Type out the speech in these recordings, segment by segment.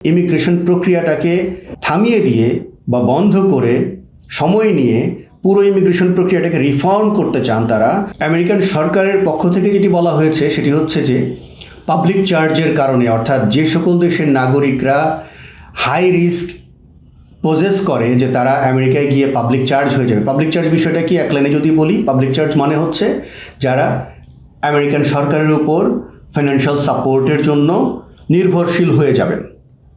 Immigration প্রক্রিয়াটাকে থামিয়ে দিয়ে বা বন্ধ করে সময় নিয়ে পুরো ইমিগ্রেশন প্রক্রিয়াটাকে রিফর্ম করতে চান তারা। আমেরিকান সরকারের পক্ষ থেকে যেটি বলা হয়েছে সেটি হচ্ছে যে পাবলিক চার্জের কারণে, অর্থাৎ যে সকল দেশের নাগরিকরা হাই রিস্ক পোজেস করে যে তারা আমেরিকায় গিয়ে পাবলিক চার্জ হয়ে যাবে। পাবলিক চার্জ বিষয়টা কি এক লাইনে যদি বলি, পাবলিক চার্জ মানে হচ্ছে যারা আমেরিকান সরকারের উপর ফাইন্যান্সিয়াল সাপোর্টের জন্য নির্ভরশীল হয়ে যাবেন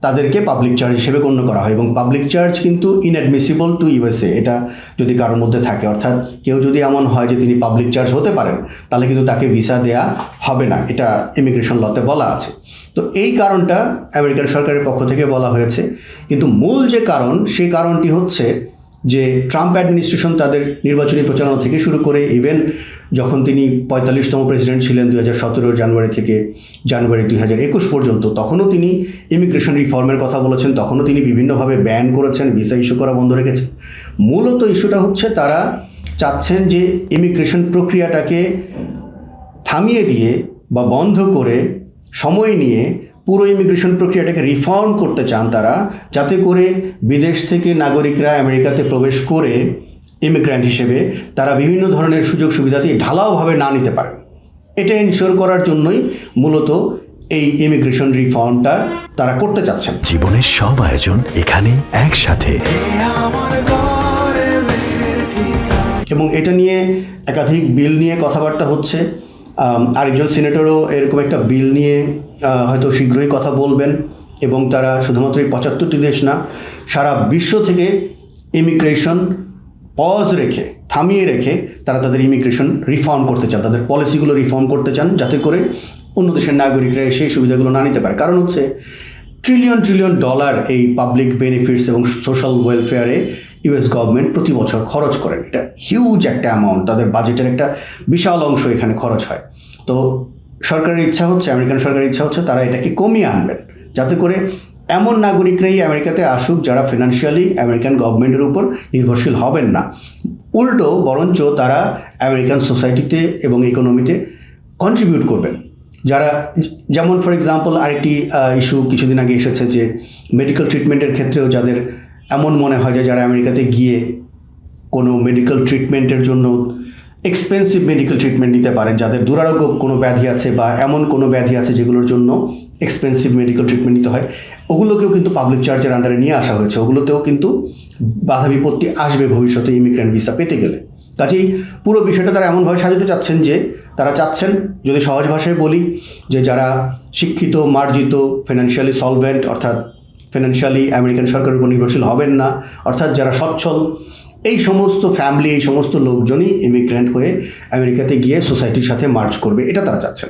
তাদেরকে পাবলিক চার্জ হিসেবে গণ্য করা হয়। এবং পাবলিক চার্জ কিন্তু ইনঅ্যাডমিসিবল টু ইউএসএ, এটা যদি কারোর মধ্যে থাকে, অর্থাৎ কেউ যদি এমন হয় যে তিনি পাবলিক চার্জ হতে পারেন তাহলে কিন্তু তাকে ভিসা দেয়া হবে না, এটা ইমিগ্রেশন লতে বলা আছে। তো এই কারণটা আমেরিকান সরকারের পক্ষ থেকে বলা হয়েছে, কিন্তু মূল যে কারণ সেই কারণটি হচ্ছে যে ট্রাম্প অ্যাডমিনিস্ট্রেশন তাদের নির্বাচনী প্রচারণা থেকে শুরু করে ইভেন যখন তিনি ৪৫তম প্রেসিডেন্ট ছিলেন ২০১৭ জানুয়ারি থেকে জানুয়ারি ২০২১ পর্যন্ত, তখনও তিনি ইমিগ্রেশন রিফর্মের কথা বলেছেন, তখনও তিনি বিভিন্নভাবে ব্যান করেছেন, ভিসা ইস্যু করা বন্ধ রেখেছেন। মূলত ইস্যুটা হচ্ছে তারা চাচ্ছেন যে ইমিগ্রেশন প্রক্রিয়াটাকে থামিয়ে দিয়ে বা বন্ধ করে সময় নিয়ে পুরো ইমিগ্রেশন প্রক্রিয়াটাকে রিফর্ম করতে চান তারা, যাতে করে বিদেশ থেকে নাগরিকরা আমেরিকাতে প্রবেশ করে ইমিগ্র্যান্ট হিসেবে তারা বিভিন্ন ধরনের সুযোগ সুবিধাতে ঢালাওভাবে না নিতে পারে। এটা এনশিওর করার জন্যই মূলত এই ইমিগ্রেশন রিফর্মটা তারা করতে চাচ্ছেন। জীবনের সব আয়োজন এখানে একসাথে, এবং এটা নিয়ে একাধিক বিল নিয়ে কথাবার্তা হচ্ছে। আরেকজন সিনেটরও এরকম একটা বিল নিয়ে হয়তো শীঘ্রই কথা বলবেন, এবং তারা শুধুমাত্র এই ৭৫টি দেশ না, সারা বিশ্ব থেকে ইমিগ্রেশন পজ রেখে থামিয়ে রেখে তারা তাদের ইমিগ্রেশন রিফর্ম করতে চান, তাদের পলিসিগুলো রিফর্ম করতে চান, যাতে করে অন্য দেশের নাগরিকরা সেই সুবিধাগুলো না নিতে পারে। কারণ হচ্ছে ট্রিলিয়ন ট্রিলিয়ন ডলার এই পাবলিক বেনিফিটস এবং সোশ্যাল ওয়েলফেয়ারে ইউএস গভর্নমেন্ট প্রতি বছর খরচ করেন। এটা হিউজ একটা অ্যামাউন্ট, তাদের বাজেটের একটা বিশাল অংশ এখানে খরচ হয়। তো সরকারের ইচ্ছা হচ্ছে, আমেরিকান সরকারের ইচ্ছা হচ্ছে তারা এটাকে কমিয়ে আনবেন, যাতে করে এমন নাগরিকরাই আমেরিকাতে আসুক যারা ফিনান্সিয়ালি আমেরিকান গভর্নমেন্টের উপর নির্ভরশীল হবেন না, উল্টো বরঞ্চ তারা আমেরিকান সোসাইটিতে এবং ইকোনমিতে কন্ট্রিবিউট করবেন। যারা, যেমন ফর এক্সাম্পল আরেকটি ইস্যু কিছুদিন আগে এসেছে যে মেডিকেল ট্রিটমেন্টের ক্ষেত্রেও যাদের এমন মনে হয় যে যারা আমেরিকাতে গিয়ে কোনো মেডিকেল ট্রিটমেন্টের জন্য এক্সপেন্সিভ মেডিকেল ট্রিটমেন্ট নিতে পারেন, যাদের দুরারোগ্য কোনো ব্যাধি আছে বা এমন কোনো ব্যাধি আছে যেগুলোর জন্য এক্সপেন্সিভ মেডিকেল ট্রিটমেন্ট নিতে হয়, ওগুলোকেও কিন্তু পাবলিক চার্জের আন্ডারে নিয়ে আসা হয়েছে। ওগুলোতেও কিন্তু বাধা বিপত্তি আসবে ভবিষ্যতে ইমিগ্রেন্ট ভিসা পেতে গেলে। কাজেই পুরো বিষয়টা তারা এমনভাবে সাজাতে চাচ্ছেন যে তারা চাচ্ছেন, যদি সহজ ভাষায় বলি, যে যারা শিক্ষিত, মার্জিত, ফিনান্সিয়ালি সলভেন্ট, অর্থাৎ ফিনান্সিয়ালি আমেরিকান সরকারের উপর নির্ভরশীল হবেন না, অর্থাৎ যারা সচ্ছল, এই সমস্ত ফ্যামিলি, এই সমস্ত লোকজনই ইমিগ্রেন্ট হয়ে আমেরিকাতে গিয়ে সোসাইটির সাথে মার্চ করবে, এটা তারা চাচ্ছেন।